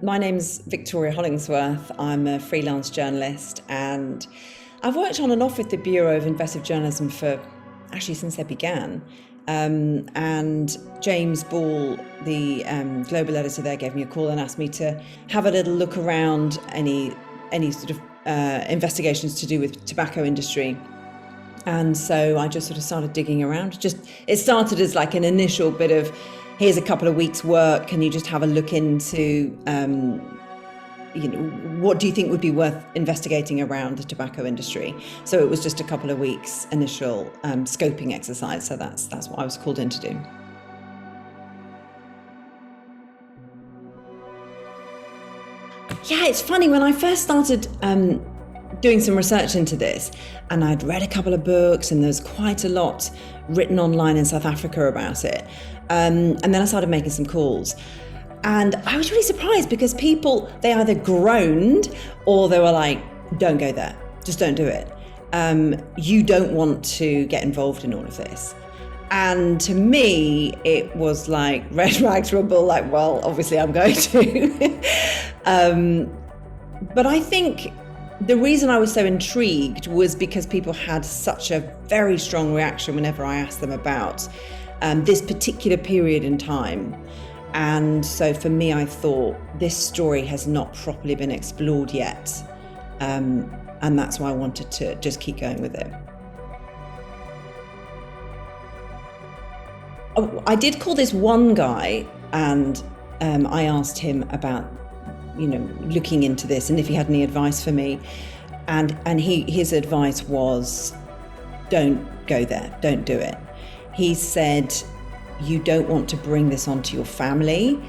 My name's Victoria Hollingsworth. I'm a freelance journalist, and I've worked on and off with the Bureau of Investigative Journalism since they began. And James Ball, the global editor there, gave me a call and asked me to have a little look around any sort of investigations to do with tobacco industry. And so I just sort of started digging around. It started as like an initial bit of, here's a couple of weeks' work. Can you just have a look into, what do you think would be worth investigating around the tobacco industry? So it was just a couple of weeks initial scoping exercise. So that's what I was called in to do. Yeah, it's funny, when I first started doing some research into this, and I'd read a couple of books, and there's quite a lot written online in South Africa about it. And then I started making some calls. And I was really surprised because people, they either groaned or they were like, don't go there, just don't do it. You don't want to get involved in all of this. And to me, it was like red flags were bull, like, well, obviously I'm going to. But I think the reason I was so intrigued was because people had such a very strong reaction whenever I asked them about this particular period in time. And so for me, I thought this story has not properly been explored yet. And that's why I wanted to just keep going with it. I did call this one guy, and I asked him about, looking into this and if he had any advice for me. And his advice was, don't go there, don't do it. He said, you don't want to bring this onto your family.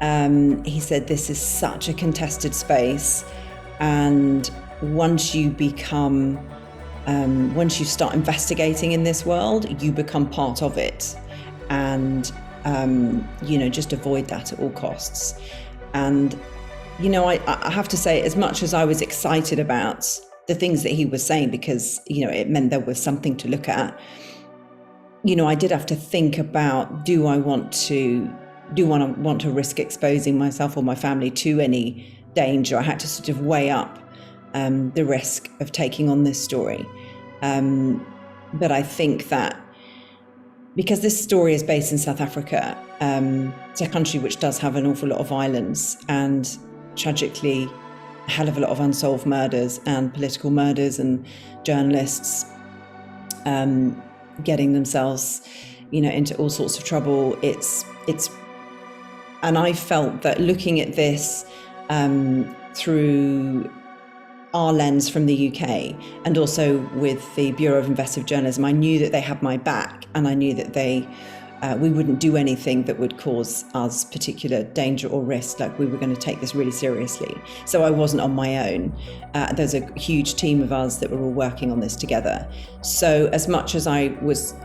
He said, this is such a contested space. And once you start investigating in this world, you become part of it. And, just avoid that at all costs. And, I have to say, as much as I was excited about the things that he was saying, because, it meant there was something to look at, I did have to think about, do I want to risk exposing myself or my family to any danger? I had to sort of weigh up the risk of taking on this story. But I think that because this story is based in South Africa, it's a country which does have an awful lot of violence and tragically a hell of a lot of unsolved murders and political murders and journalists getting themselves, into all sorts of trouble. And I felt that looking at this through our lens from the UK, and also with the Bureau of Investigative Journalism, I knew that they had my back, and I knew that we wouldn't do anything that would cause us particular danger or risk. Like, we were going to take this really seriously. So I wasn't on my own. There's a huge team of us that were all working on this together. So as much as I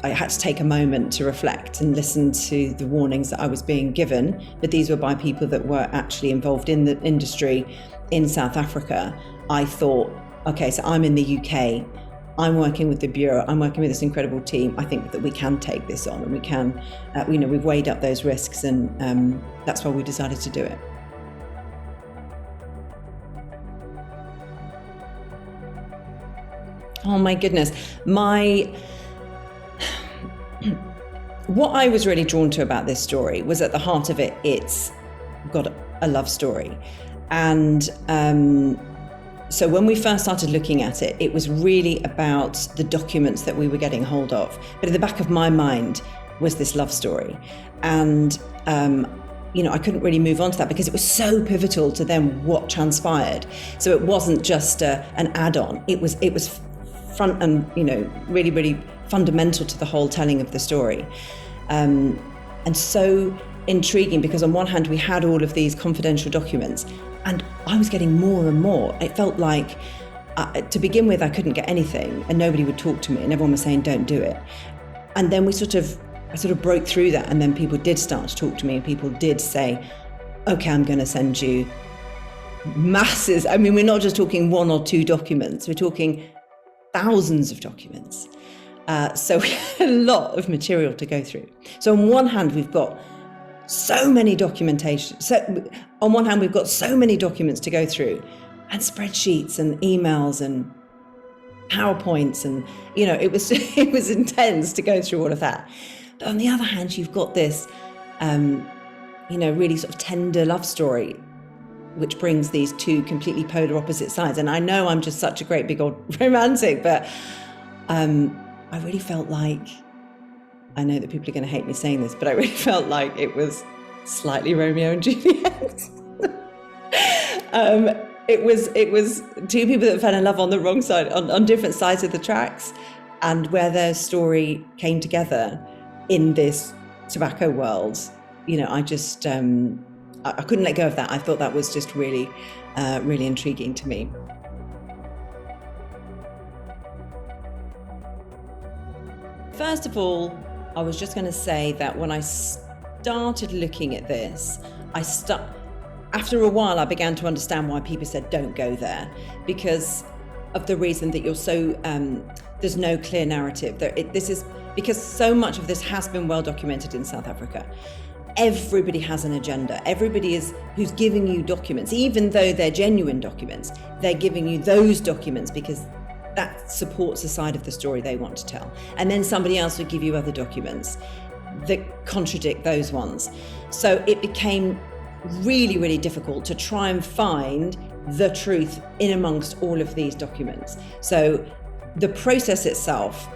had to take a moment to reflect and listen to the warnings that I was being given, but these were by people that were actually involved in the industry in South Africa. I thought, okay, so I'm in the UK, I'm working with the Bureau, I'm working with this incredible team. I think that we can take this on, and we can, we've weighed up those risks, and that's why we decided to do it. Oh my goodness. What I was really drawn to about this story was, at the heart of it, it's got a love story. And so when we first started looking at it, it was really about the documents that we were getting hold of. But at the back of my mind was this love story. And, I couldn't really move on to that because it was so pivotal to then what transpired. So it wasn't just an add-on. It was front and, really, really fundamental to the whole telling of the story. And so intriguing, because on one hand we had all of these confidential documents, and I was getting more and more. It felt like, to begin with, I couldn't get anything, and nobody would talk to me, and everyone was saying, don't do it. And then I sort of broke through that, and then people did start to talk to me, and people did say, okay, I'm going to send you masses. I mean, we're not just talking one or two documents, we're talking thousands of documents. So we had a lot of material to go through. So on one hand, we've got so many documentation. So on one hand, we've got so many documents to go through, and spreadsheets and emails and PowerPoints, and it was it was intense to go through all of that. But on the other hand, you've got this really sort of tender love story, which brings these two completely polar opposite sides. And I know I'm just such a great big old romantic, but I really felt like, I know that people are going to hate me saying this, but I really felt like it was slightly Romeo and Juliet. It was two people that fell in love on the wrong side, on different sides of the tracks, and where their story came together in this tobacco world. I just I couldn't let go of that. I thought that was just really, really intriguing to me. First of all, I was just going to say that when I started looking at this, after a while, I began to understand why people said don't go there, because of the reason that you're so there's no clear narrative. This is because so much of this has been well documented in South Africa. Everybody has an agenda. Everybody who's giving you documents, even though they're genuine documents, they're giving you those documents because that supports the side of the story they want to tell. And then somebody else would give you other documents that contradict those ones. So it became really, really difficult to try and find the truth in amongst all of these documents. So the process itself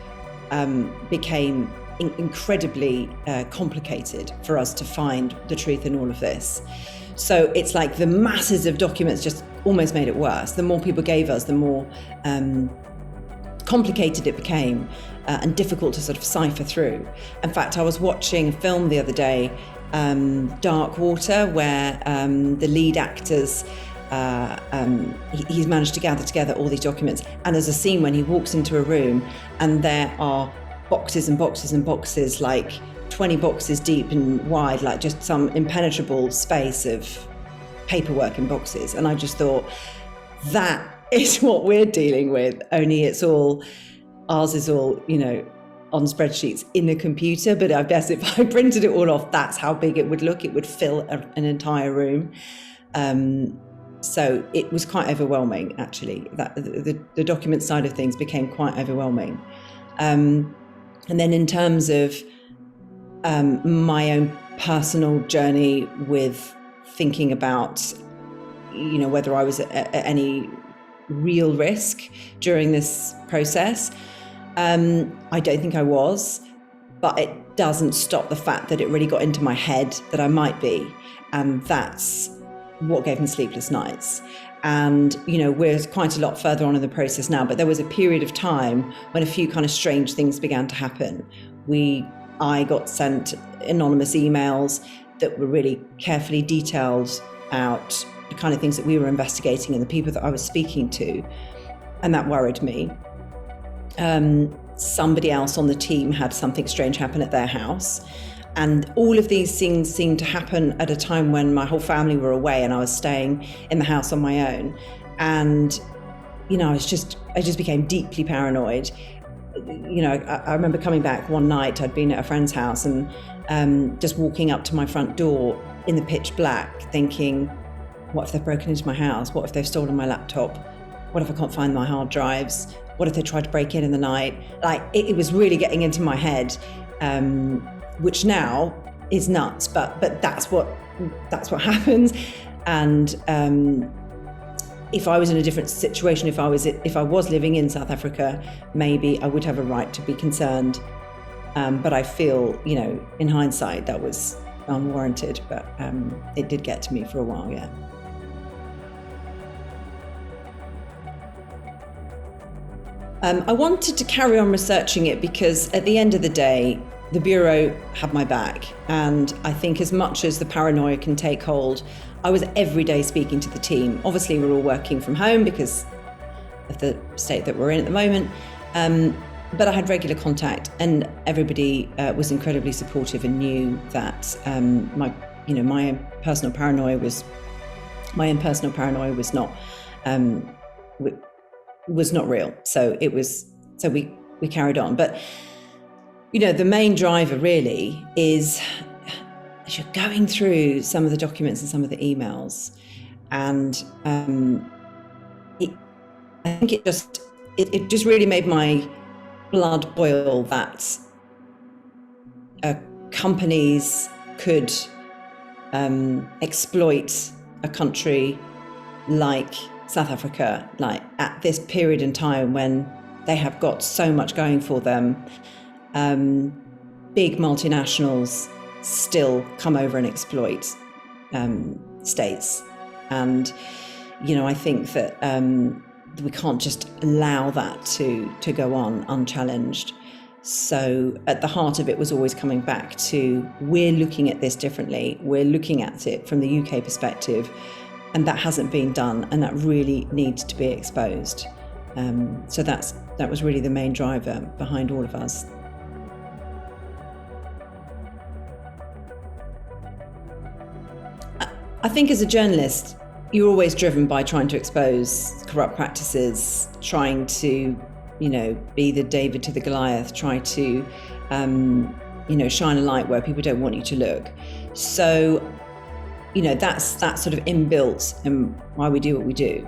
became incredibly complicated for us to find the truth in all of this. So it's like the masses of documents just almost made it worse. The more people gave us, the more complicated it became and difficult to sort of cipher through. In fact, I was watching a film the other day, Dark Water, where the lead actors, he's managed to gather together all these documents. And there's a scene when he walks into a room and there are boxes and boxes and boxes, like 20 boxes deep and wide, like just some impenetrable space of paperwork in boxes. And I just thought, that is what we're dealing with, only ours is all, on spreadsheets in a computer. But I guess if I printed it all off, that's how big it would look. It would fill an entire room. So it was quite overwhelming, actually. That the document side of things became quite overwhelming. And then in terms of my own personal journey with thinking about, whether I was at any real risk during this process, I don't think I was, but it doesn't stop the fact that it really got into my head that I might be. And that's what gave me sleepless nights. And, we're quite a lot further on in the process now, but there was a period of time when a few kind of strange things began to happen. I got sent anonymous emails that were really carefully detailed out the kind of things that we were investigating and the people that I was speaking to. And that worried me. Somebody else on the team had something strange happen at their house. And all of these things seemed to happen at a time when my whole family were away and I was staying in the house on my own. And, I just became deeply paranoid. I remember coming back one night, I'd been at a friend's house and just walking up to my front door in the pitch black, thinking, what if they've broken into my house? What if they've stolen my laptop? What if I can't find my hard drives? What if they tried to break in the night? Like, it was really getting into my head. Which now is nuts, but that's what happens. And if I was in a different situation, if I was living in South Africa, maybe I would have a right to be concerned. But I feel, in hindsight, that was unwarranted. But it did get to me for a while, yeah. I wanted to carry on researching it because at the end of the day, the Bureau had my back. And I think as much as the paranoia can take hold, I was every day speaking to the team. Obviously, we're all working from home because of the state that we're in at the moment. But I had regular contact and everybody was incredibly supportive and knew that my own personal paranoia was not real. So we carried on. But the main driver really is as you're going through some of the documents and some of the emails, and I think it just really made my blood boil that companies could exploit a country like South Africa, like at this period in time when they have got so much going for them. Big multinationals still come over and exploit states. And, I think that we can't just allow that to go on unchallenged. So at the heart of it was always coming back to, we're looking at this differently. We're looking at it from the UK perspective, and that hasn't been done, and that really needs to be exposed. So that was really the main driver behind all of us. I think as a journalist, you're always driven by trying to expose corrupt practices, trying to, be the David to the Goliath, try to, shine a light where people don't want you to look. So, that's sort of inbuilt in why we do what we do.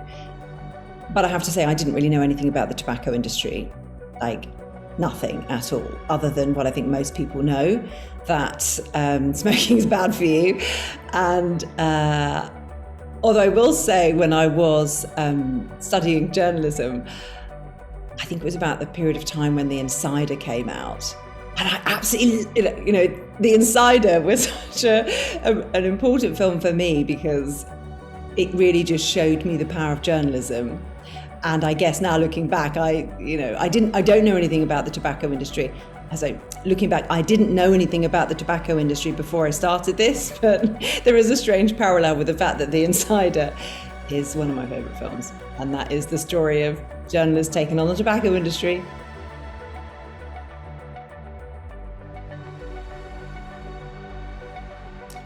But I have to say, I didn't really know anything about the tobacco industry, like nothing at all, other than what I think most people know, that smoking is bad for you. And although I will say, when I was studying journalism, I think it was about the period of time when The Insider came out. And I absolutely, The Insider was such an important film for me, because it really just showed me the power of journalism. And I guess now looking back, I don't know anything about the tobacco industry. So looking back, I didn't know anything about the tobacco industry before I started this, but there is a strange parallel with the fact that The Insider is one of my favourite films. And that is the story of journalists taking on the tobacco industry.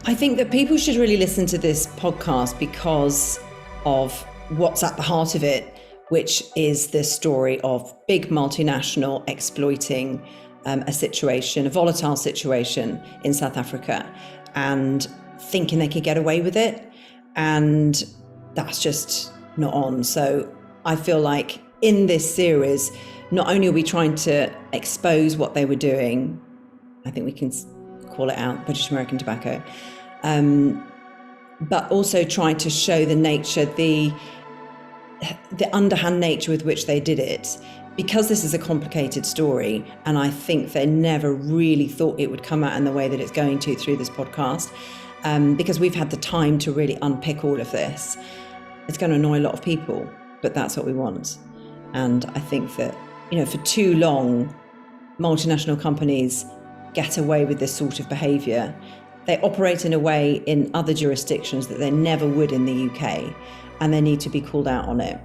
I think that people should really listen to this podcast because of what's at the heart of it, which is the story of big multinational exploiting a volatile situation in South Africa, and thinking they could get away with it. And that's just not on. So I feel like in this series, not only are we trying to expose what they were doing, I think we can call it out, British American Tobacco, but also trying to show the nature, the underhand nature with which they did it. Because this is a complicated story, and I think they never really thought it would come out in the way that it's going to through this podcast, because we've had the time to really unpick all of this. It's going to annoy a lot of people, but that's what we want. And I think that, for too long, multinational companies get away with this sort of behaviour. They operate in a way in other jurisdictions that they never would in the UK, and they need to be called out on it.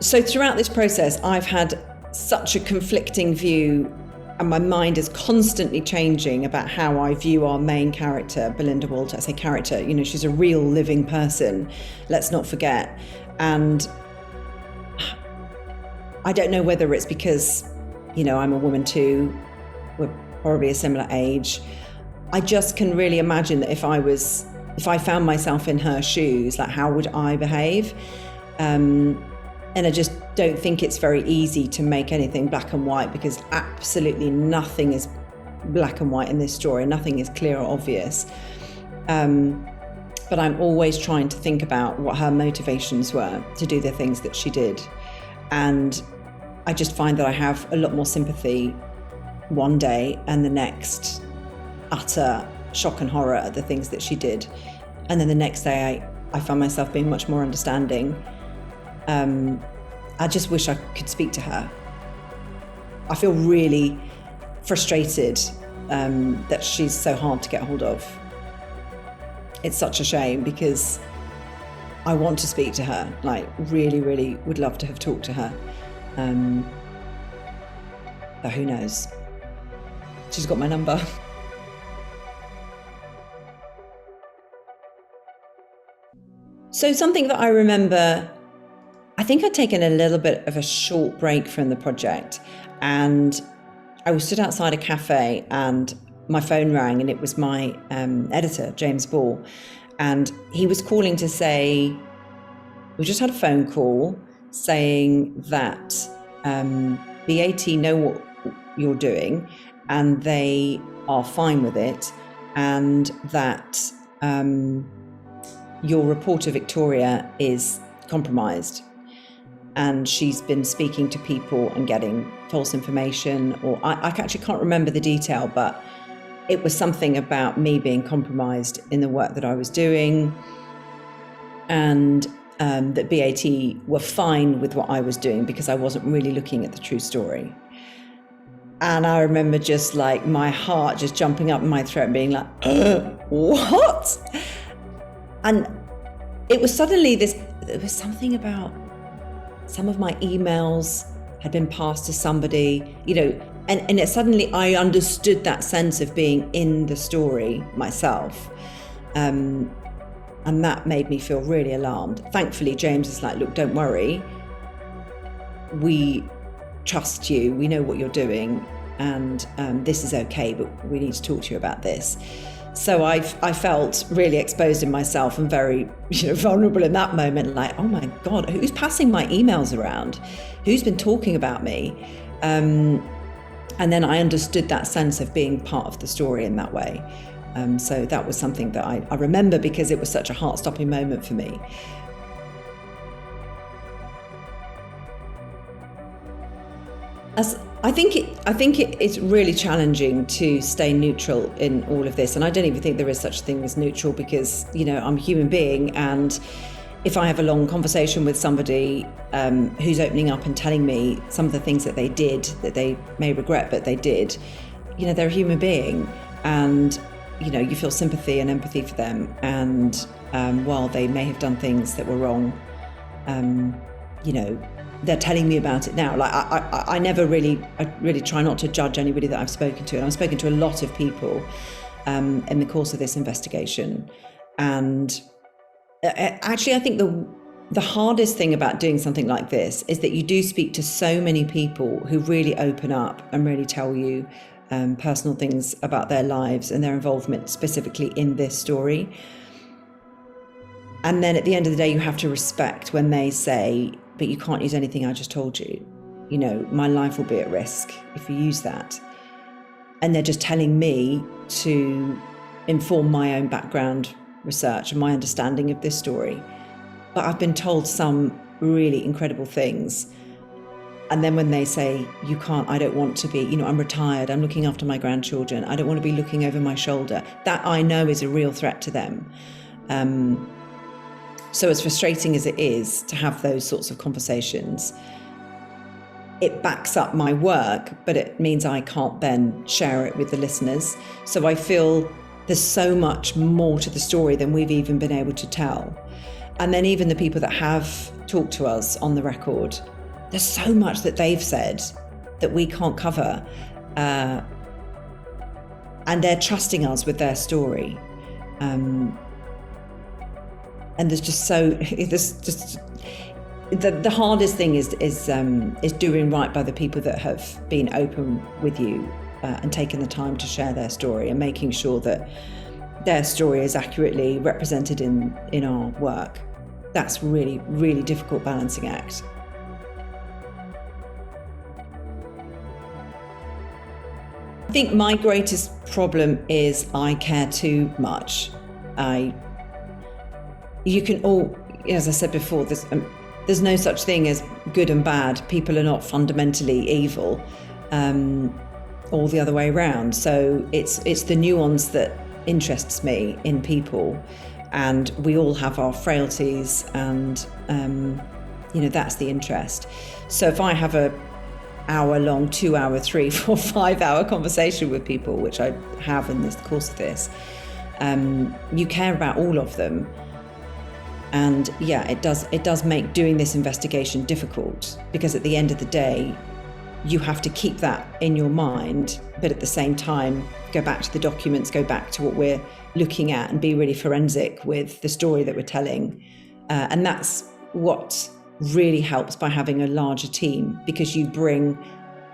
So throughout this process, I've had such a conflicting view, and my mind is constantly changing about how I view our main character, Belinda Walter. I say character, she's a real living person, let's not forget. And I don't know whether it's because, I'm a woman too, we're probably a similar age. I just can really imagine that if I found myself in her shoes, like, how would I behave? And I just don't think it's very easy to make anything black and white, because absolutely nothing is black and white in this story. Nothing is clear or obvious. But I'm always trying to think about what her motivations were to do the things that she did. And I just find that I have a lot more sympathy one day, and the next utter shock and horror at the things that she did. And then the next day I find myself being much more understanding. I just wish I could speak to her. I feel really frustrated that she's so hard to get hold of. It's such a shame, because I want to speak to her, like really, really would love to have talked to her. But who knows? She's got my number. So something that I remember, I think I'd taken a little bit of a short break from the project, and I was stood outside a cafe and my phone rang, and it was my editor, James Ball, and he was calling to say, we just had a phone call saying that BAT know what you're doing and they are fine with it, and that your reporter Victoria is compromised, and she's been speaking to people and getting false information, or I actually can't remember the detail, but it was something about me being compromised in the work that I was doing, and that BAT were fine with what I was doing because I wasn't really looking at the true story. And I remember just like my heart just jumping up in my throat and being like, what? And it was suddenly there was something about some of my emails had been passed to somebody, and it suddenly I understood that sense of being in the story myself. And that made me feel really alarmed. Thankfully, James is like, look, don't worry. We trust you. We know what you're doing. And this is okay, but we need to talk to you about this. So I felt really exposed in myself and very vulnerable in that moment, like, oh my God, who's passing my emails around? Who's been talking about me? And then I understood that sense of being part of the story in that way. So that was something that I remember because it was such a heart-stopping moment for me. I think it's really challenging to stay neutral in all of this, and I don't even think there is such a thing as neutral because I'm a human being, and if I have a long conversation with somebody who's opening up and telling me some of the things that they did that they may regret, but they did, they're a human being, and you feel sympathy and empathy for them, and while they may have done things that were wrong, they're telling me about it now. Like I really try not to judge anybody that I've spoken to, and I've spoken to a lot of people in the course of this investigation. And actually, I think the hardest thing about doing something like this is that you do speak to so many people who really open up and really tell you personal things about their lives and their involvement specifically in this story. And then at the end of the day, you have to respect when they say, but you can't use anything I just told you. My life will be at risk if you use that. And they're just telling me to inform my own background research and my understanding of this story. But I've been told some really incredible things. And then when they say, you can't, I don't want to be, I'm retired, I'm looking after my grandchildren, I don't want to be looking over my shoulder, that I know is a real threat to them. So as frustrating as it is to have those sorts of conversations, it backs up my work, but it means I can't then share it with the listeners. So I feel there's so much more to the story than we've even been able to tell. And then even the people that have talked to us on the record, there's so much that they've said that we can't cover. And they're trusting us with their story. And there's just the hardest thing is doing right by the people that have been open with you and taken the time to share their story, and making sure that their story is accurately represented in our work. That's really, really difficult balancing act. I think my greatest problem is I care too much. You can all, as I said before, there's no such thing as good and bad. People are not fundamentally evil, or the other way around. So it's the nuance that interests me in people, and we all have our frailties, and that's the interest. So if I have a hour-long, 2-hour, 3, 4, 5-hour conversation with people, which I have in the course of this, you care about all of them. And yeah, it does make doing this investigation difficult, because at the end of the day, you have to keep that in your mind, but at the same time, go back to the documents, go back to what we're looking at, and be really forensic with the story that we're telling. And that's what really helps by having a larger team, because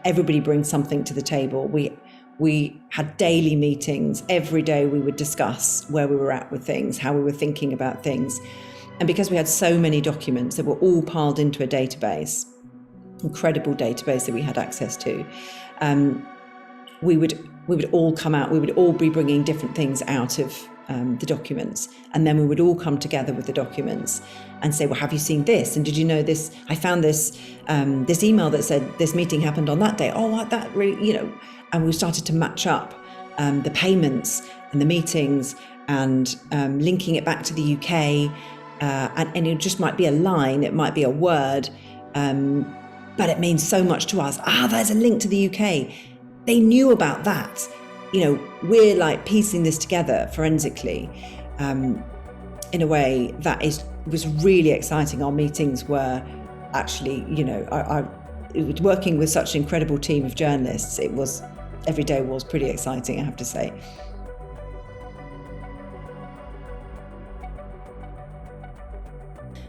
everybody brings something to the table. We had daily meetings. Every day we would discuss where we were at with things, how we were thinking about things. And because we had so many documents that were all piled into a database, incredible database that we had access to, we would all come out, we would all be bringing different things out of the documents. And then we would all come together with the documents and say, well, have you seen this? And did you know this? I found this email that said this meeting happened on that day. Oh, that really, and we started to match up the payments and the meetings and linking it back to the UK. And it just might be a line, it might be a word, but it means so much to us. There's a link to the UK. They knew about that. We're like piecing this together forensically in a way that was really exciting. Our meetings were actually, working with such an incredible team of journalists. Every day was pretty exciting, I have to say.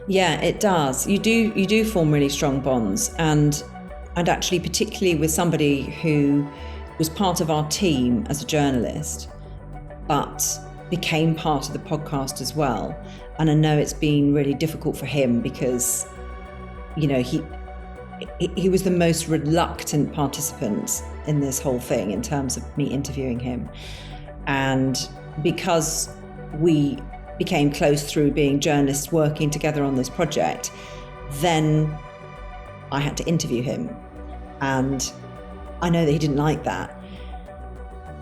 Yeah, it does. You do form really strong bonds, and actually particularly with somebody who was part of our team as a journalist, but became part of the podcast as well. And I know it's been really difficult for him because, he was the most reluctant participant in this whole thing in terms of me interviewing him. And because we became close through being journalists working together on this project, then I had to interview him. And I know that he didn't like that.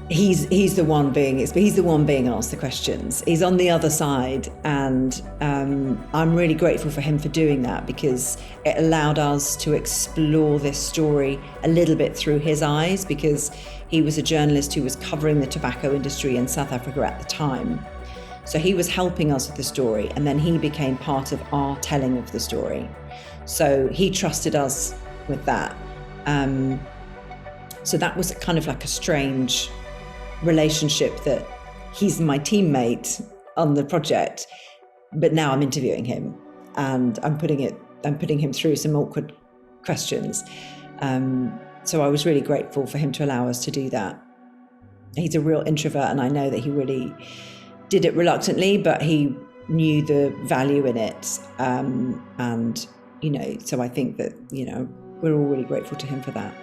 He's the one being asked the questions. He's on the other side, and I'm really grateful for him for doing that, because it allowed us to explore this story a little bit through his eyes, because he was a journalist who was covering the tobacco industry in South Africa at the time. So he was helping us with the story, and then he became part of our telling of the story. So he trusted us with that. So that was kind of like a strange relationship, that he's my teammate on the project, but now I'm interviewing him and I'm putting him through some awkward questions. So I was really grateful for him to allow us to do that. He's a real introvert, and I know that he really did it reluctantly, but he knew the value in it. So I think that, we're all really grateful to him for that.